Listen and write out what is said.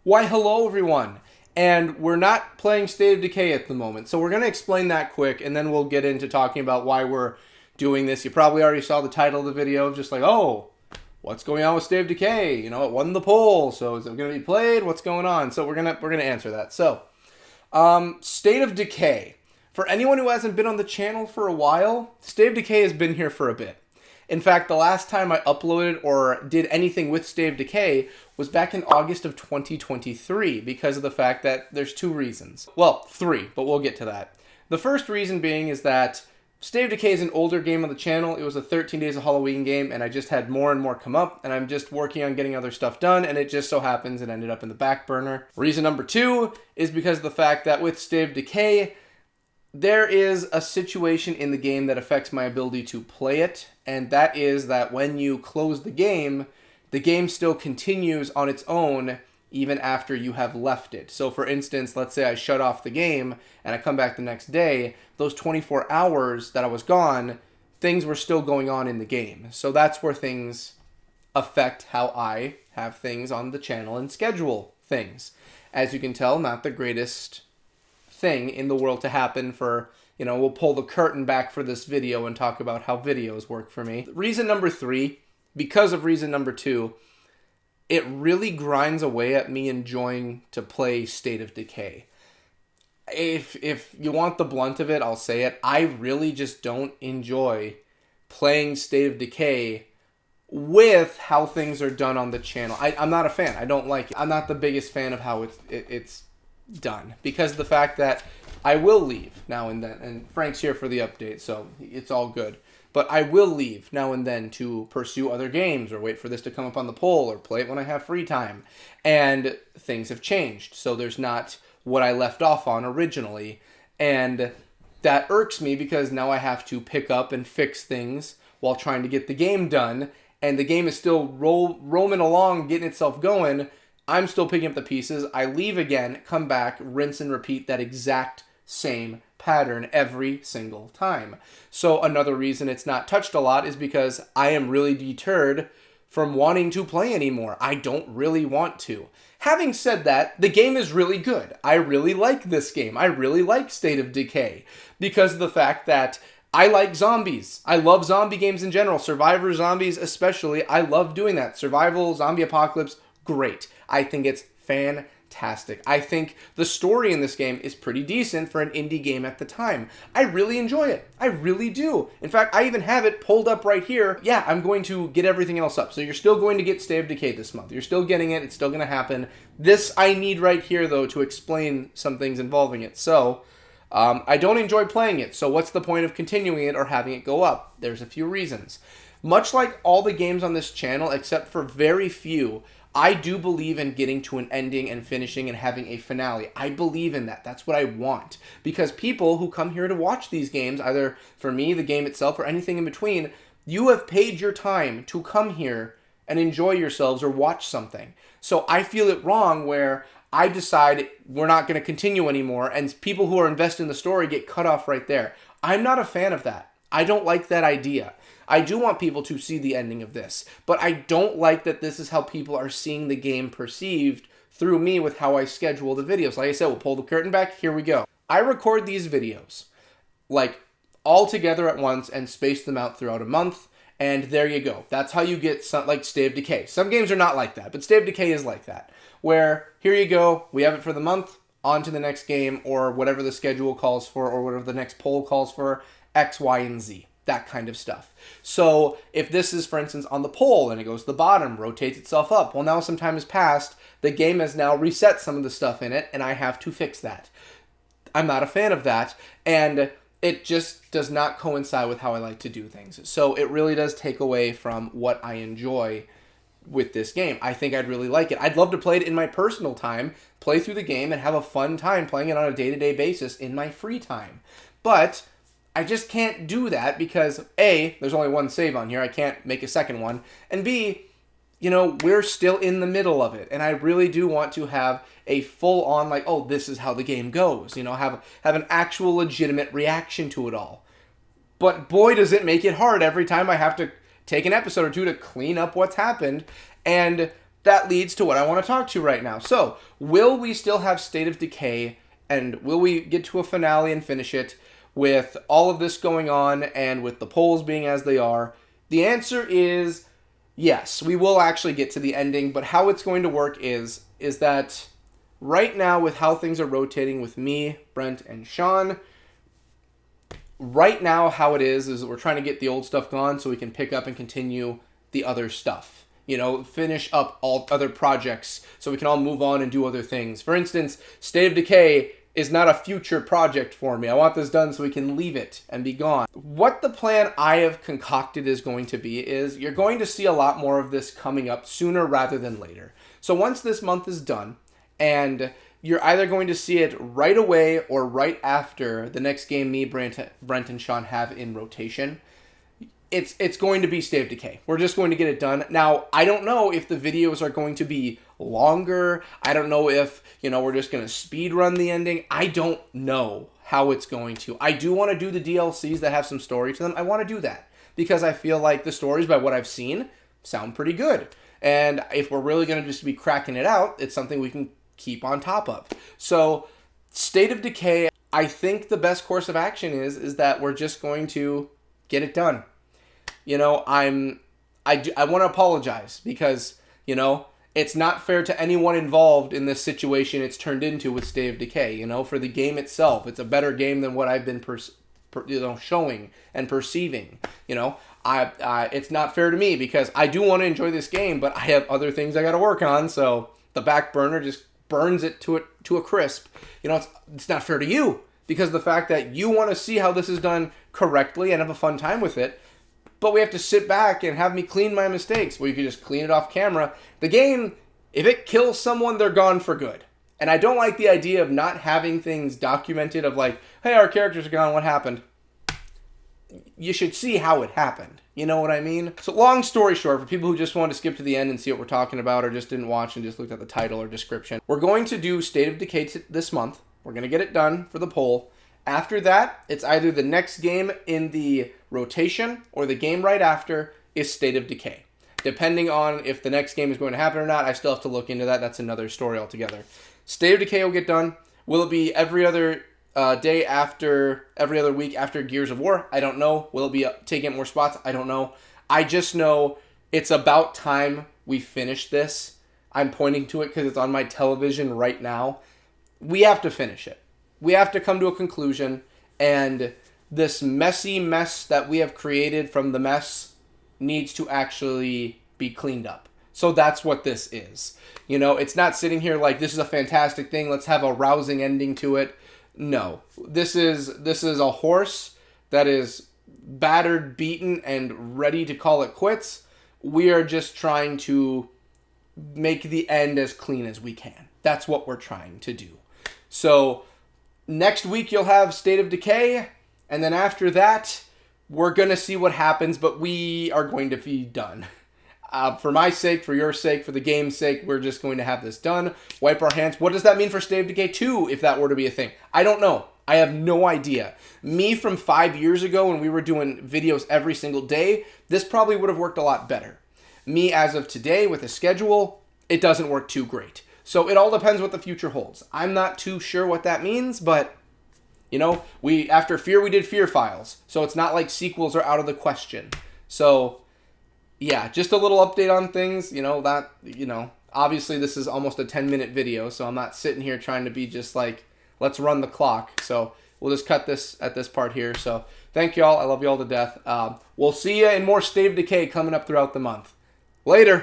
Why, hello everyone. And we're not playing State of Decay at the moment, so we're going to explain that quick, and then we'll get into talking about why we're doing this. You probably already saw the title of the video, just like, oh, what's going on with State of Decay? You know, it won the poll, so is it going to be played? What's going on? So we're gonna answer that. So, State of Decay. For anyone who hasn't been on the channel for a while, State of Decay has been here for a bit. In fact, the last time I uploaded or did anything with State of Decay was back in August of 2023 because of the fact that there's two reasons. Well, three, but we'll get to that. The first reason being is that State of Decay is an older game on the channel. It was a 13 Days of Halloween game, and I just had more and more come up, and I'm just working on getting other stuff done, and it just so happens it ended up in the back burner. Reason number two is because of the fact that with State of Decay, there is a situation in the game that affects my ability to play it, and that is that when you close the game still continues on its own even after you have left it. So for instance, let's say I shut off the game and I come back the next day, those 24 hours that I was gone, things were still going on in the game. So that's where things affect how I have things on the channel and schedule things. As you can tell, not the greatest thing in the world to happen for, we'll pull the curtain back for this video and talk about how videos work for me. Reason number three, because of reason number two, it really grinds away at me enjoying to play State of Decay. If you want the blunt of it, I'll say it. I really just don't enjoy playing State of Decay with how things are done on the channel. I'm not a fan. I don't like it. I'm not the biggest fan of how it's done because of the fact that I will leave now and then, and Frank's here for the update, so it's all good. But I will leave now and then to pursue other games or wait for this to come up on the poll or play it when I have free time. And things have changed, so there's not what I left off on originally. And that irks me because now I have to pick up and fix things while trying to get the game done. And the game is still roaming along, getting itself going. I'm still picking up the pieces. I leave again, come back, rinse and repeat that exact same pattern every single time. So another reason it's not touched a lot is because I am really deterred from wanting to play anymore. I don't really want to. Having said that, the game is really good. I really like this game. I really like State of Decay because of the fact that I like zombies. I love zombie games in general. Survivor zombies especially. I love doing that. Survival, zombie apocalypse, great. I think it's fantastic. I think the story in this game is pretty decent for an indie game at the time. I really enjoy it. I really do. In fact, I even have it pulled up right here. Yeah, I'm going to get everything else up. So you're still going to get State of Decay this month. You're still getting it. It's still going to happen. This I need right here, though, to explain some things involving it. So I don't enjoy playing it. So what's the point of continuing it or having it go up? There's a few reasons. Much like all the games on this channel, except for very few, I do believe in getting to an ending and finishing and having a finale. I believe in that. That's what I want. Because people who come here to watch these games, either for me, the game itself, or anything in between, you have paid your time to come here and enjoy yourselves or watch something. So I feel it wrong where I decide we're not going to continue anymore and people who are invested in the story get cut off right there. I'm not a fan of that. I don't like that idea. I do want people to see the ending of this, but I don't like that this is how people are seeing the game perceived through me with how I schedule the videos. Like I said, we'll pull the curtain back. Here we go. I record these videos like all together at once and space them out throughout a month, and there you go. That's how you get some, like State of Decay. Some games are not like that, but State of Decay is like that, where here you go, we have it for the month, on to the next game, or whatever the schedule calls for, or whatever the next poll calls for, X, Y, and Z. That kind of stuff. So if this is, for instance, on the poll and it goes to the bottom, rotates itself up, well, now some time has passed, the game has now reset some of the stuff in it, and I have to fix that. I'm not a fan of that, and it just does not coincide with how I like to do things. So it really does take away from what I enjoy with this game. I think I'd really like it. I'd love to play it in my personal time, play through the game, and have a fun time playing it on a day-to-day basis in my free time. But I just can't do that because A, there's only one save on here. I can't make a second one. And B, we're still in the middle of it. And I really do want to have a full-on, like, oh, this is how the game goes. Have an actual legitimate reaction to it all. But boy, does it make it hard every time I have to take an episode or two to clean up what's happened. And that leads to what I want to talk to right now. So, will we still have State of Decay, and will we get to a finale and finish it with all of this going on and with the polls being as they are? The answer is yes, we will actually get to the ending, but how it's going to work is that right now, with how things are rotating with me, Brent, and Sean, right now how it is that we're trying to get the old stuff gone so we can pick up and continue the other stuff. You know, finish up all other projects so we can all move on and do other things. For instance, State of Decay is not a future project for me. I want this done so we can leave it and be gone. What the plan I have concocted is going to be is you're going to see a lot more of this coming up sooner rather than later. So once this month is done, and you're either going to see it right away or right after the next game me, Brent, and Sean have in rotation, it's going to be State of Decay. We're just going to get it done. Now, I don't know if the videos are going to be longer. I don't know if, we're just going to speed run the ending. I don't know how it's going to. I do want to do the DLCs that have some story to them. I want to do that because I feel like the stories, by what I've seen, sound pretty good. And if we're really going to just be cracking it out, it's something we can keep on top of. So, State of Decay, I think the best course of action is that we're just going to get it done. I want to apologize because, it's not fair to anyone involved in this situation it's turned into with State of Decay. For the game itself, it's a better game than what I've been showing and perceiving. It's not fair to me because I do want to enjoy this game, but I have other things I got to work on, so the back burner just burns it to a crisp. It's not fair to you because the fact that you want to see how this is done correctly and have a fun time with it, but we have to sit back and have me clean my mistakes. Well, you can just clean it off camera. The game, if it kills someone, they're gone for good. And I don't like the idea of not having things documented of like, hey, our characters are gone, what happened? You should see how it happened. You know what I mean? So long story short, for people who just want to skip to the end and see what we're talking about or just didn't watch and just looked at the title or description, we're going to do State of Decay this month. We're going to get it done for the poll. After that, it's either the next game in the rotation or the game right after is State of Decay. Depending on if the next game is going to happen or not, I still have to look into that. That's another story altogether. State of Decay will get done. Will it be every other day after, every other week after Gears of War? I don't know. Will it be taking up more spots? I don't know. I just know it's about time we finish this. I'm pointing to it because it's on my television right now. We have to finish it. We have to come to a conclusion, and this messy mess that we have created from the mess needs to actually be cleaned up. So that's what this is. It's not sitting here like this is a fantastic thing, let's have a rousing ending to it. No. This is a horse that is battered, beaten, and ready to call it quits. We are just trying to make the end as clean as we can. That's what we're trying to do. So next week you'll have State of Decay, and then after that, we're going to see what happens, but we are going to be done. For my sake, for your sake, for the game's sake, we're just going to have this done. Wipe our hands. What does that mean for State of Decay 2 if that were to be a thing? I don't know. I have no idea. Me from 5 years ago when we were doing videos every single day, this probably would have worked a lot better. Me as of today with a schedule, it doesn't work too great. So it all depends what the future holds. I'm not too sure what that means, but we after Fear we did Fear Files. So it's not like sequels are out of the question. So yeah, just a little update on things, obviously this is almost a 10-minute video, so I'm not sitting here trying to be just like, let's run the clock. So we'll just cut this at this part here. So thank y'all. I love y'all to death. We'll see you in more State of Decay coming up throughout the month. Later.